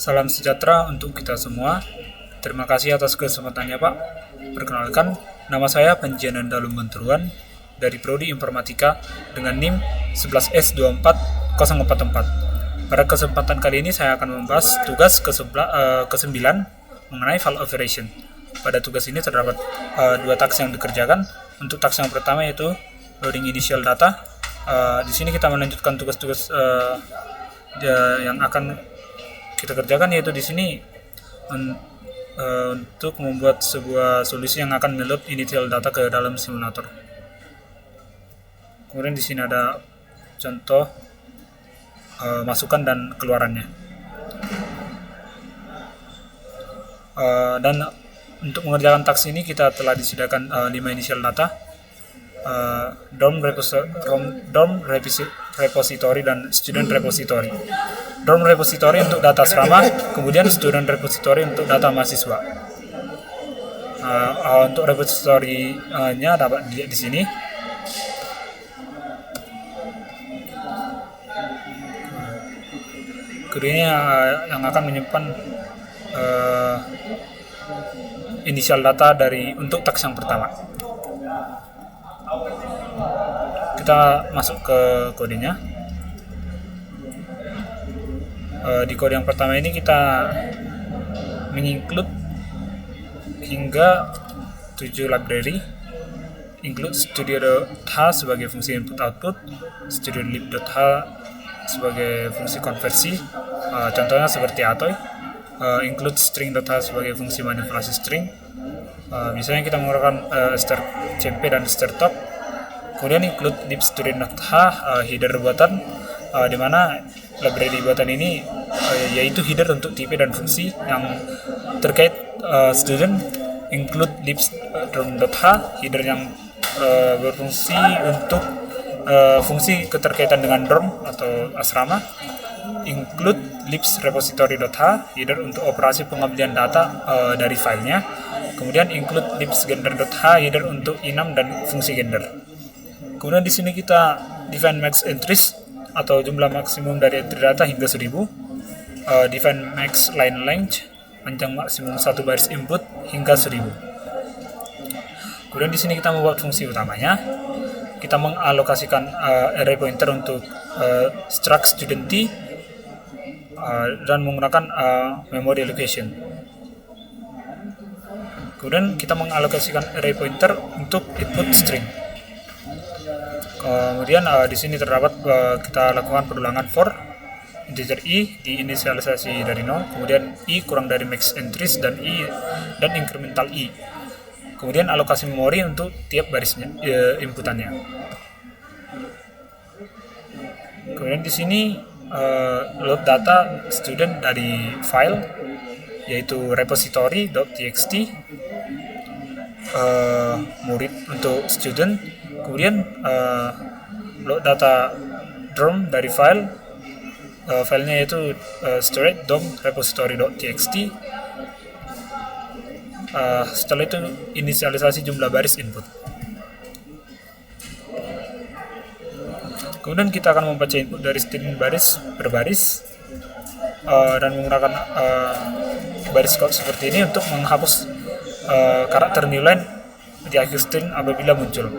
Salam sejahtera untuk kita semua. Terima kasih atas kesempatannya, Pak. Perkenalkan, nama saya Panjianan Dalum Benturuan dari Prodi Informatika dengan NIM 11S24044. Pada kesempatan kali ini saya akan membahas tugas ke-9 mengenai file operation. Pada tugas ini terdapat dua task yang dikerjakan. Untuk task yang pertama yaitu loading initial data. Di sini kita melanjutkan tugas-tugas yang akan kita kerjakan, yaitu di sini untuk membuat sebuah solusi yang akan meload initial data ke dalam simulator. Kemudian di sini ada contoh masukan dan keluarannya. Dan untuk mengerjakan task ini kita telah disediakan 5 initial data, dorm repository dan student repository. Dorm repository untuk data asrama, kemudian student repository untuk data mahasiswa. Untuk repository-nya dapat dilihat di sini. Keduanya yang akan menyimpan inisial data untuk task yang pertama. Kita masuk ke kodenya. Di kode yang pertama ini kita menginclude hingga 7 library, include studio.h sebagai fungsi input output, studio.lib.h sebagai fungsi konversi, contohnya seperti atoy, include string.h sebagai fungsi manipulasi string. Misalnya kita menggunakan strcmp dan strtop. Kemudian include libstudent.h header buatan, di mana library buatan ini yaitu header untuk tipe dan fungsi yang terkait student. Include libstudent.h header yang berfungsi untuk fungsi keterkaitan dengan dorm atau asrama. Include libs repository.h header untuk operasi pengambilan data dari filenya. Kemudian include libsgender.h header untuk enum dan fungsi gender. Kemudian di sini kita define max entries atau jumlah maksimum dari entry data hingga 1000. Define max line length, panjang maksimum satu baris input hingga 1000. Kemudian di sini kita membuat fungsi utamanya. Kita mengalokasikan array pointer untuk struct student t dan menggunakan memory allocation. Kemudian kita mengalokasikan array pointer untuk input string. Kemudian di sini terdapat kita lakukan perulangan for integer i diinisialisasi dari 0, kemudian i kurang dari max entries dan incremental i. Kemudian alokasi memori untuk tiap barisnya inputannya. Kemudian di sini load data student dari file yaitu repository.txt, murid untuk student. Kemudian load data dorm dari filenya yaitu storage dorm repository.txt. Setelah itu inisialisasi jumlah baris input. Kemudian kita akan membaca input dari student baris per baris dan menggunakan baris code seperti ini untuk menghapus karakter newline di akhir string apabila muncul.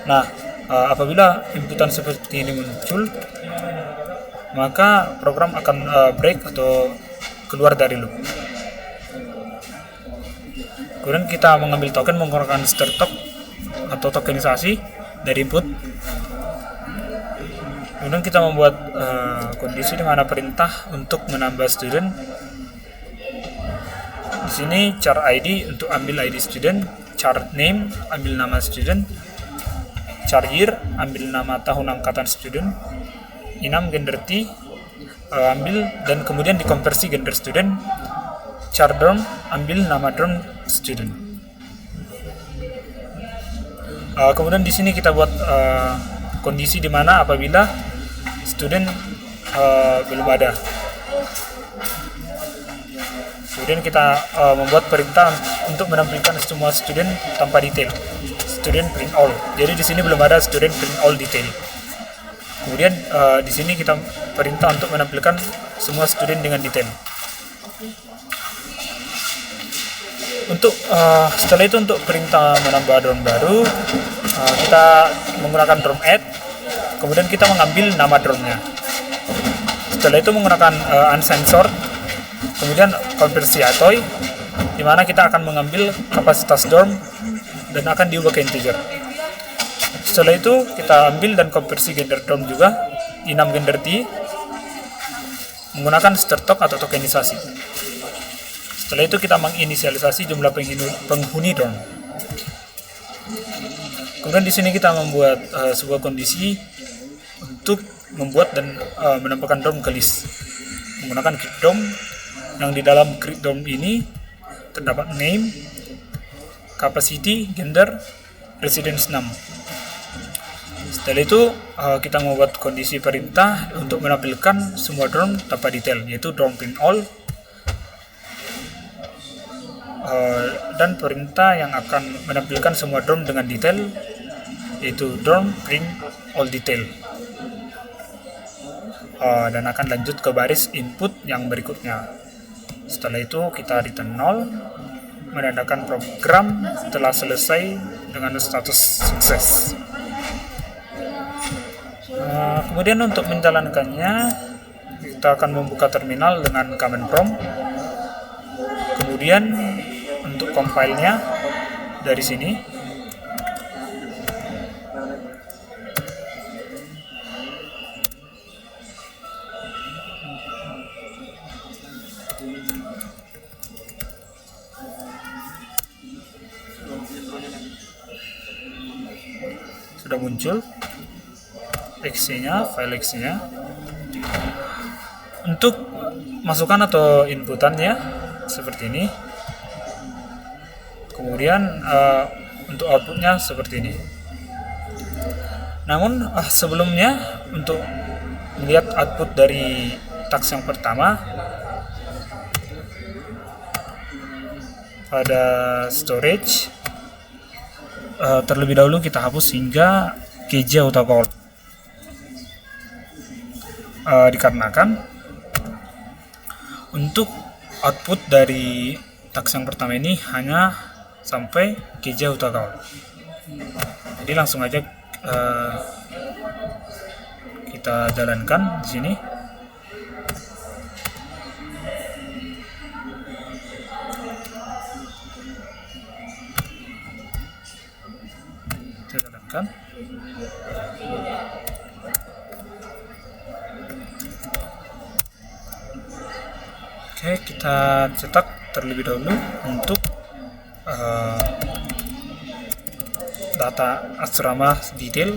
Nah, apabila inputan seperti ini muncul, maka program akan break atau keluar dari loop. Kemudian kita mengambil token menggunakan strtop atau tokenisasi dari input. Kemudian kita membuat kondisi di mana perintah untuk menambah student. Di sini char ID untuk ambil ID student, char name ambil nama student, char year ambil nama tahun angkatan student, enum gender t ambil dan kemudian dikonversi gender student, char dorm ambil nama dorm student. Kemudian di sini kita buat kondisi di mana apabila student belum ada. Kemudian kita membuat perintah untuk menampilkan semua student tanpa detail. Student print all. Jadi di sini belum ada student print all detail. Kemudian di sini kita perintah untuk menampilkan semua student dengan detail. Untuk setelah itu untuk perintah menambah DOM baru, kita menggunakan DOM add, kemudian kita mengambil nama DOM-nya. Setelah itu menggunakan unsigned sort, kemudian konversi atoy, di mana kita akan mengambil kapasitas DOM dan akan diubah ke integer. Setelah itu kita ambil dan konversi gender DOM juga, enum gender t, menggunakan strtok atau tokenisasi. Setelah itu kita menginisialisasi jumlah penghuni DOM. Kemudian di sini kita membuat sebuah kondisi untuk membuat dan menambahkan DOM ke list menggunakan create DOM, yang di dalam create DOM ini terdapat name, capacity, gender, residence name. Setelah itu kita membuat kondisi perintah untuk menampilkan semua DOM tanpa detail, yaitu DOM print all, dan perintah yang akan menampilkan semua DOM dengan detail, yaitu DOM print all detail, dan akan lanjut ke baris input yang berikutnya. Setelah itu kita return 0, menandakan program telah selesai dengan status sukses. Kemudian untuk menjalankannya, kita akan membuka terminal dengan command prompt. Kemudian untuk compile-nya dari sini, sudah muncul exe-nya, file exe-nya. Untuk masukan atau inputannya seperti ini. Kemudian untuk outputnya seperti ini. Namun sebelumnya, untuk melihat output dari task yang pertama, pada storage, terlebih dahulu kita hapus hingga kj autocall, dikarenakan untuk output dari task yang pertama ini hanya sampai kj autocall. Jadi langsung aja kita jalankan di sini. Kita jalankan. Oke, kita cetak terlebih dahulu untuk data asrama detail.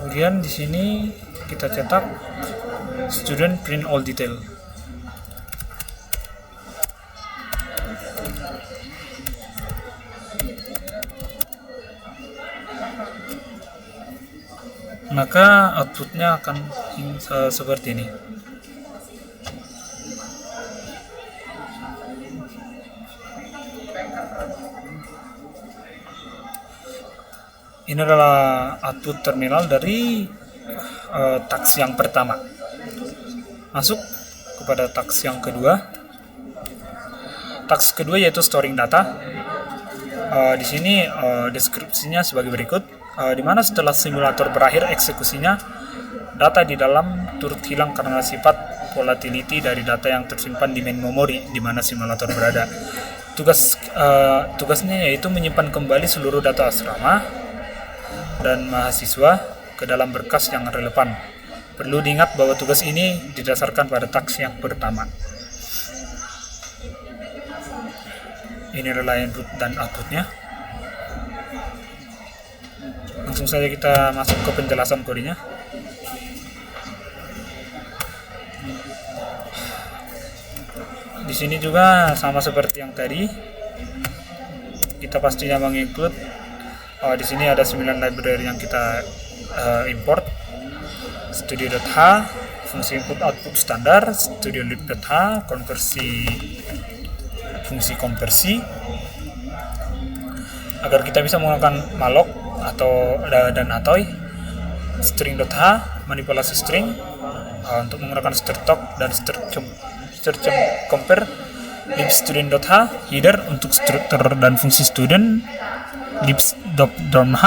Kemudian di sini kita cetak student print all detail. Maka outputnya akan seperti ini. Ini adalah output terminal dari task yang pertama. Masuk kepada task yang kedua. Task kedua yaitu storing data. Di sini deskripsinya sebagai berikut. Di mana setelah simulator berakhir eksekusinya, data di dalam turut hilang karena sifat volatility dari data yang tersimpan di main memory di mana simulator berada. Tugasnya yaitu menyimpan kembali seluruh data asrama dan mahasiswa ke dalam berkas yang relevan. Perlu diingat bahwa tugas ini didasarkan pada task yang pertama. Ini adalah input dan outputnya. Langsung saja kita masuk ke penjelasan kodenya. Di sini juga sama seperti yang tadi, kita pastinya menginclude. Di sini ada 9 library yang kita import. Studio.h, fungsi input output standar, studio lib.h, fungsi konversi agar kita bisa menggunakan malloc dan atau string.h, manipulasi string untuk menggunakan strtok dan search compare, libstudent.h, header untuk struktur dan fungsi student, libs.dorm.h,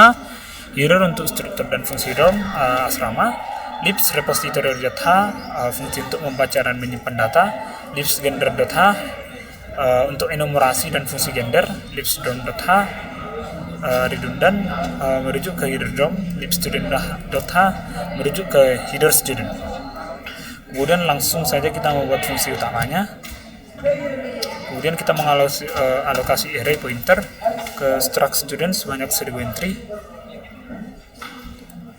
header untuk struktur dan fungsi dorm asrama, libs repository.h, fungsi untuk membaca dan menyimpan data, libsgender.h, untuk enumerasi dan fungsi gender, libsdorm.h, redundant merujuk ke header dorm, libstudent.h merujuk ke header student. Kemudian langsung saja kita membuat fungsi utamanya. Kemudian kita mengalokasi array pointer ke struct student sebanyak 1000 entry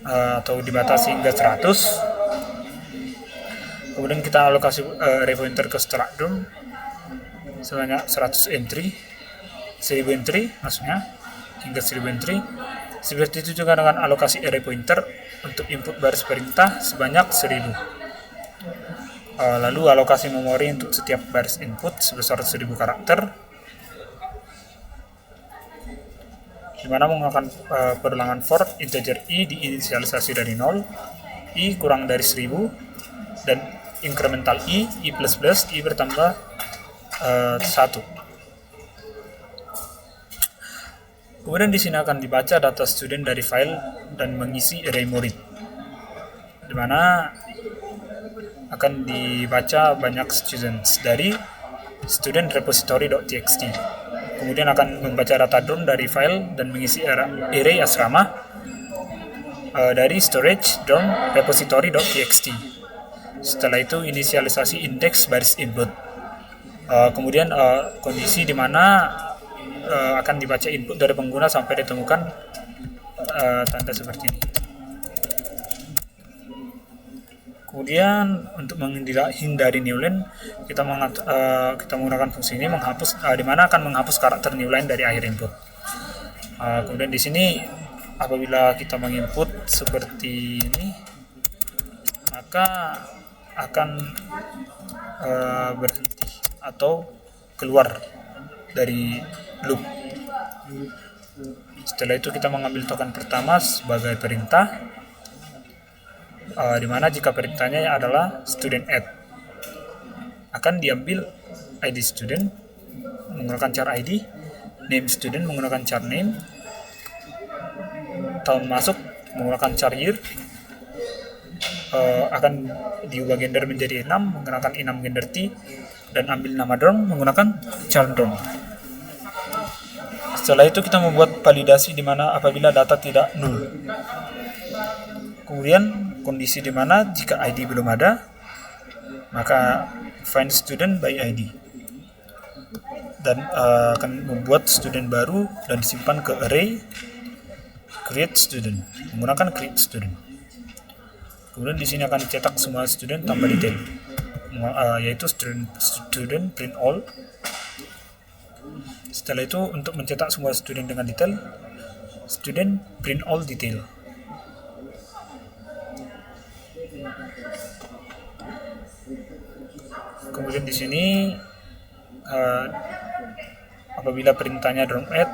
atau dibatasi hingga 100. Kemudian kita alokasi array pointer ke struct dorm sebanyak 100 entry, 1000 entry maksudnya, hingga 1000 entry. Seperti itu juga dengan alokasi array pointer untuk input baris perintah sebanyak 1000. Lalu alokasi memori untuk setiap baris input sebesar 1000 karakter, di mana menggunakan perulangan for integer i diinisialisasi dari 0, i kurang dari 1000, dan incremental i plus i bertambah 1. Kemudian di sini akan dibaca data student dari file dan mengisi array murid, di mana akan dibaca banyak students dari student repository.txt. Kemudian akan membaca data dorm dari file dan mengisi array asrama dari storage dorm repository.txt. Setelah itu inisialisasi indeks baris input. Kemudian kondisi di mana akan dibaca input dari pengguna sampai ditemukan tanda seperti ini. Kemudian untuk menghindari newline, kita menggunakan fungsi ini menghapus, di mana akan menghapus karakter newline dari akhir input. Kemudian di sini apabila kita menginput seperti ini, maka akan berhenti atau keluar dari loop. Setelah itu kita mengambil token pertama sebagai perintah, di mana jika perintahnya adalah student add, akan diambil id student menggunakan char id, name student menggunakan char name, tahun masuk menggunakan char year, akan diubah gender menjadi 6 menggunakan enum gender t, dan ambil nama dorm menggunakan char dorm. Setelah itu kita membuat validasi di mana apabila data tidak null. Kemudian kondisi di mana jika ID belum ada, maka find student by ID, dan akan membuat student baru dan disimpan ke array create student menggunakan create student. Kemudian di sini akan dicetak semua student tanpa detail, yaitu student print all. Setelah itu untuk mencetak semua student dengan detail, student print all detail. Kemudian di sini apabila perintahnya dorm add,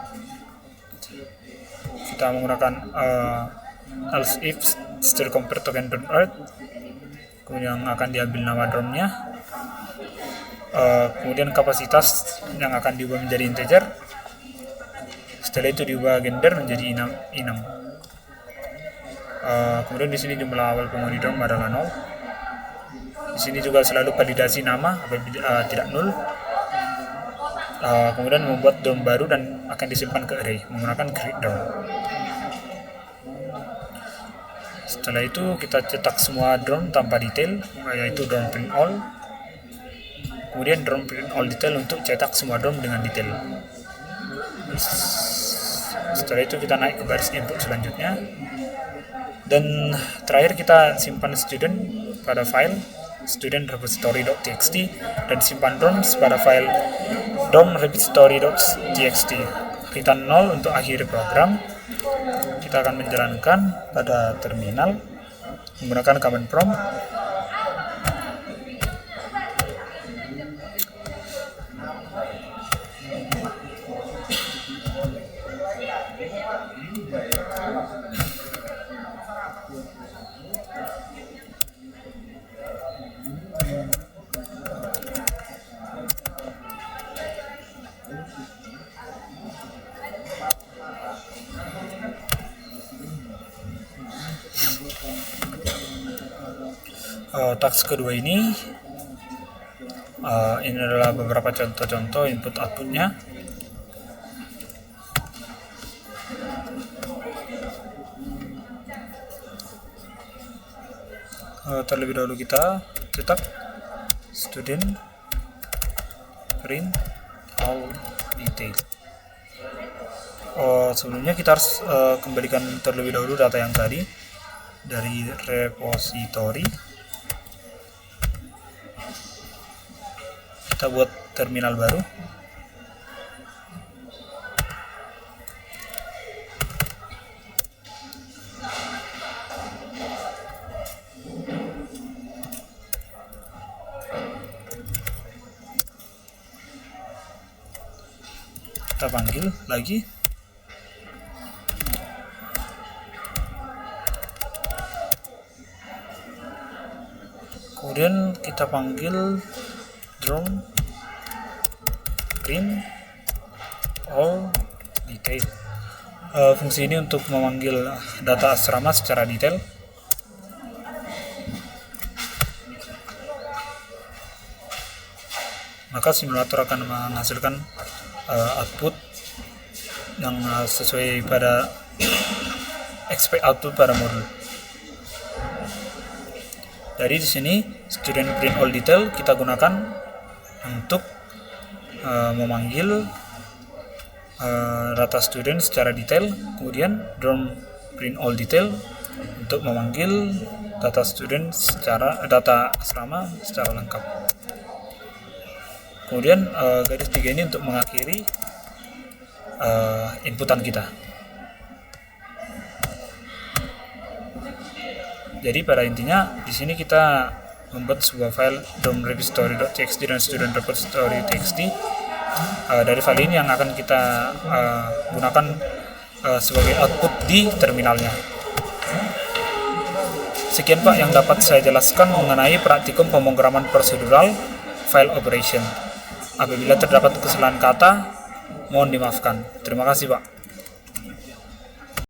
kita menggunakan else if still compare token dorm add, kemudian akan diambil nama dormnya, kemudian kapasitas yang akan diubah menjadi integer. Setelah itu diubah gender menjadi enum. Kemudian di sini jumlah awal penghuni dorm adalah 0. Di sini juga selalu validasi nama apabila tidak null. Kemudian membuat dorm baru dan akan disimpan ke array menggunakan create dorm. Setelah itu kita cetak semua dorm tanpa detail, yaitu dorm print all. Kemudian dorm print all detail untuk cetak semua dorm dengan detail. Setelah itu kita naik ke baris input selanjutnya, dan terakhir kita simpan student pada file student repository.txt dan simpan dorms pada file dorm repository.txt. Return 0 untuk akhir program. Kita akan menjalankan pada terminal menggunakan command prompt Task kedua ini adalah beberapa contoh-contoh input outputnya. Terlebih dahulu kita cetak student print all detail. Sebelumnya kita harus kembalikan terlebih dahulu data yang tadi dari repository. Kita buat terminal baru. Kita panggil lagi. Kemudian kita panggil drum print all detail. Fungsi ini untuk memanggil data asrama secara detail. Maka simulator akan menghasilkan output yang sesuai pada expect output pada modul. Dari di sini student print all detail kita gunakan untuk memanggil data student secara detail, kemudian drum print all detail untuk memanggil data student secara data asrama secara lengkap. Kemudian garis 3 ini untuk mengakhiri inputan kita. Jadi pada intinya di sini kita membuat sebuah file drum repository.txt dan student repository.txt. Dari file ini yang akan kita gunakan sebagai output di terminalnya. Sekian Pak yang dapat saya jelaskan mengenai praktikum pemrograman prosedural file operation. Apabila terdapat kesalahan kata, mohon dimaafkan. Terima kasih Pak.